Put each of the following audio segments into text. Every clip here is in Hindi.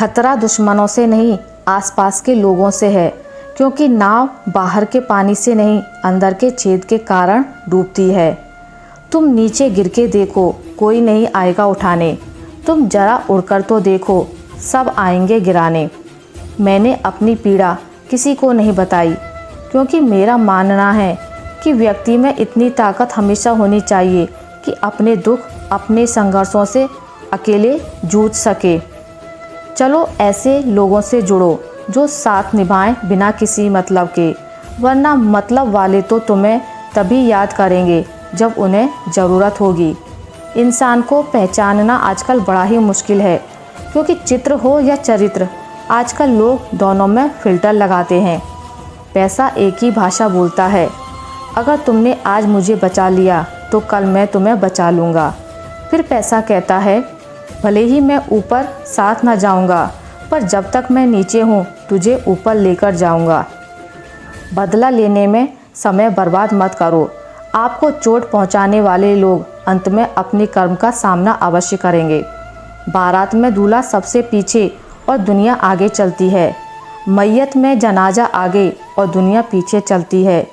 खतरा दुश्मनों से नहीं, आसपास के लोगों से है, क्योंकि नाव बाहर के पानी से नहीं, अंदर के छेद के कारण डूबती है। तुम नीचे गिर के देखो, कोई नहीं आएगा उठाने। तुम जरा उड़कर तो देखो, सब आएंगे गिराने। मैंने अपनी पीड़ा किसी को नहीं बताई, क्योंकि मेरा मानना है कि व्यक्ति में इतनी ताकत हमेशा होनी चाहिए कि अपने दुख, अपने संघर्षों से अकेले जूझ सके। चलो ऐसे लोगों से जुड़ो जो साथ निभाएं बिना किसी मतलब के, वरना मतलब वाले तो तुम्हें तभी याद करेंगे जब उन्हें ज़रूरत होगी। इंसान को पहचानना आजकल बड़ा ही मुश्किल है, क्योंकि चित्र हो या चरित्र, आजकल लोग दोनों में फ़िल्टर लगाते हैं। पैसा एक ही भाषा बोलता है। अगर तुमने आज मुझे बचा लिया तो कल मैं तुम्हें बचा लूँगा। फिर पैसा कहता है, भले ही मैं ऊपर साथ ना जाऊँगा, पर जब तक मैं नीचे हूँ तुझे ऊपर लेकर जाऊँगा। बदला लेने में समय बर्बाद मत करो। आपको चोट पहुँचाने वाले लोग अंत में अपने कर्म का सामना अवश्य करेंगे। बारात में दूल्हा सबसे पीछे और दुनिया आगे चलती है। मैयत में जनाजा आगे और दुनिया पीछे चलती है,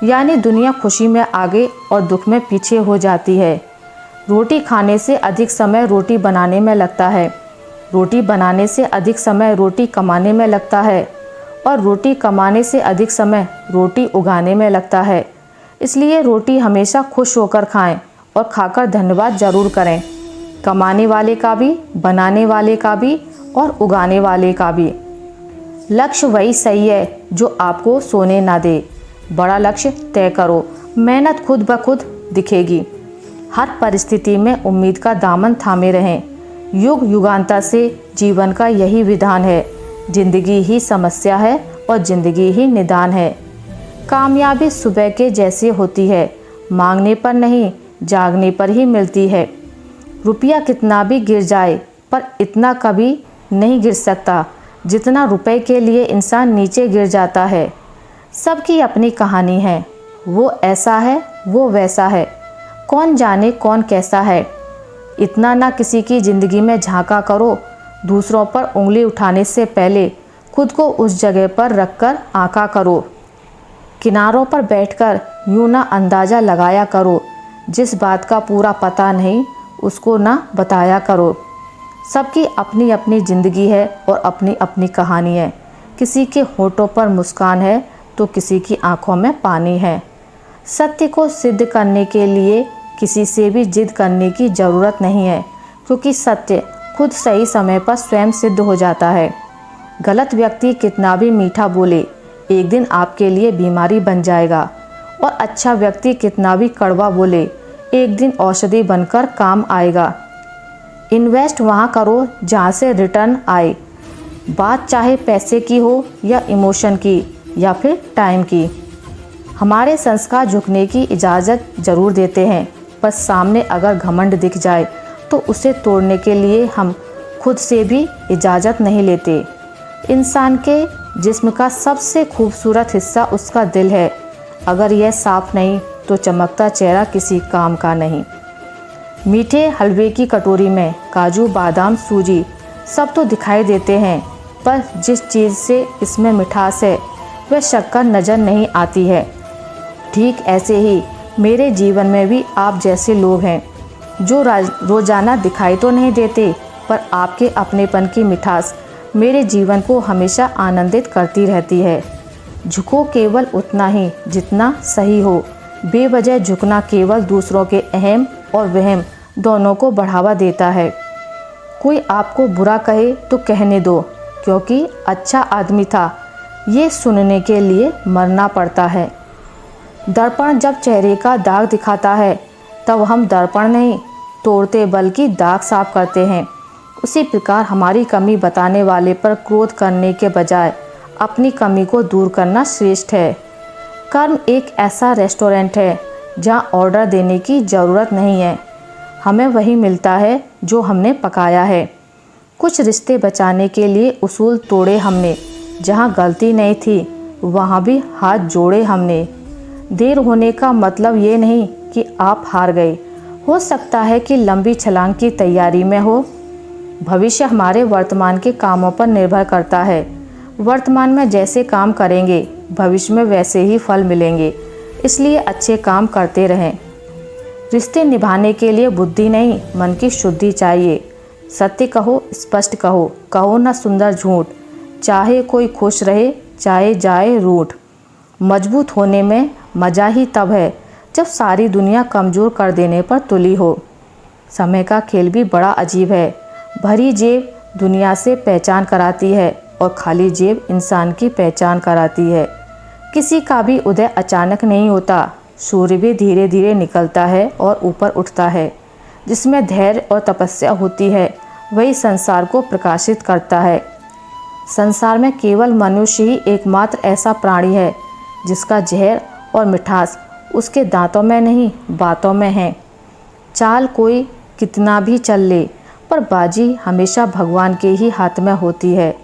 यानी दुनिया खुशी में आगे और दुख में पीछे हो जाती है। रोटी खाने से अधिक समय रोटी बनाने में लगता है, रोटी बनाने से अधिक समय रोटी कमाने में लगता है, और रोटी कमाने से अधिक समय रोटी उगाने में लगता है। इसलिए रोटी हमेशा खुश होकर खाएं और खाकर धन्यवाद जरूर करें, कमाने वाले का भी, बनाने वाले का भी और उगाने वाले का भी। लक्ष्य वही सही है जो आपको सोने ना दे। बड़ा लक्ष्य तय करो, मेहनत खुद ब खुद दिखेगी। हर परिस्थिति में उम्मीद का दामन थामे रहें। युग युगांतर से जीवन का यही विधान है। जिंदगी ही समस्या है और जिंदगी ही निदान है। कामयाबी सुबह के जैसे होती है, मांगने पर नहीं, जागने पर ही मिलती है। रुपया कितना भी गिर जाए, पर इतना कभी नहीं गिर सकता जितना रुपए के लिए इंसान नीचे गिर जाता है। सबकी अपनी कहानी है, वो ऐसा है, वो वैसा है, कौन जाने कौन कैसा है। इतना ना किसी की ज़िंदगी में झांका करो। दूसरों पर उंगली उठाने से पहले खुद को उस जगह पर रखकर आंका करो। किनारों पर बैठकर यूं ना अंदाज़ा लगाया करो। जिस बात का पूरा पता नहीं उसको ना बताया करो। सबकी अपनी अपनी ज़िंदगी है और अपनी अपनी कहानी है। किसी के होठों पर मुस्कान है तो किसी की आंखों में पानी है। सत्य को सिद्ध करने के लिए किसी से भी जिद करने की ज़रूरत नहीं है, क्योंकि सत्य खुद सही समय पर स्वयं सिद्ध हो जाता है। गलत व्यक्ति कितना भी मीठा बोले, एक दिन आपके लिए बीमारी बन जाएगा, और अच्छा व्यक्ति कितना भी कड़वा बोले, एक दिन औषधि बनकर काम आएगा। इन्वेस्ट वहाँ करो जहाँ से रिटर्न आए। बात चाहे पैसे की हो या इमोशन की या फिर टाइम की। हमारे संस्कार झुकने की इजाज़त ज़रूर देते हैं, पर सामने अगर घमंड दिख जाए तो उसे तोड़ने के लिए हम खुद से भी इजाज़त नहीं लेते। इंसान के जिस्म का सबसे खूबसूरत हिस्सा उसका दिल है। अगर यह साफ नहीं तो चमकता चेहरा किसी काम का नहीं। मीठे हलवे की कटोरी में काजू, बादाम, सूजी सब तो दिखाई देते हैं, पर जिस चीज़ से इसमें मिठास है वह शक्कर नज़र नहीं आती है। ठीक ऐसे ही मेरे जीवन में भी आप जैसे लोग हैं जो रोज़ाना दिखाई तो नहीं देते, पर आपके अपनेपन की मिठास मेरे जीवन को हमेशा आनंदित करती रहती है। झुको केवल उतना ही जितना सही हो। बेवजह झुकना केवल दूसरों के अहम और वहम दोनों को बढ़ावा देता है। कोई आपको बुरा कहे तो कहने दो, क्योंकि अच्छा आदमी था, ये सुनने के लिए मरना पड़ता है। दर्पण जब चेहरे का दाग दिखाता है तब हम दर्पण नहीं तोड़ते बल्कि दाग साफ करते हैं। उसी प्रकार हमारी कमी बताने वाले पर क्रोध करने के बजाय अपनी कमी को दूर करना श्रेष्ठ है। कर्म एक ऐसा रेस्टोरेंट है जहाँ ऑर्डर देने की ज़रूरत नहीं है, हमें वही मिलता है जो हमने पकाया है। कुछ रिश्ते बचाने के लिए उसूल तोड़े हमने, जहाँ गलती नहीं थी वहाँ भी हाथ जोड़े हमने। देर होने का मतलब ये नहीं कि आप हार गए, हो सकता है कि लंबी छलांग की तैयारी में हो। भविष्य हमारे वर्तमान के कामों पर निर्भर करता है। वर्तमान में जैसे काम करेंगे भविष्य में वैसे ही फल मिलेंगे, इसलिए अच्छे काम करते रहें। रिश्ते निभाने के लिए बुद्धि नहीं, मन की शुद्धि चाहिए। सत्य कहो, स्पष्ट कहो, कहो ना सुंदर झूठ, चाहे कोई खुश रहे चाहे जाए रूठ। मजबूत होने में मज़ा ही तब है जब सारी दुनिया कमज़ोर कर देने पर तुली हो। समय का खेल भी बड़ा अजीब है। भरी जेब दुनिया से पहचान कराती है और खाली जेब इंसान की पहचान कराती है। किसी का भी उदय अचानक नहीं होता, सूर्य भी धीरे धीरे निकलता है और ऊपर उठता है। जिसमें धैर्य और तपस्या होती है वही संसार को प्रकाशित करता है। संसार में केवल मनुष्य ही एकमात्र ऐसा प्राणी है जिसका जहर और मिठास उसके दांतों में नहीं बातों में है। चाल कोई कितना भी चल ले पर बाजी हमेशा भगवान के ही हाथ में होती है।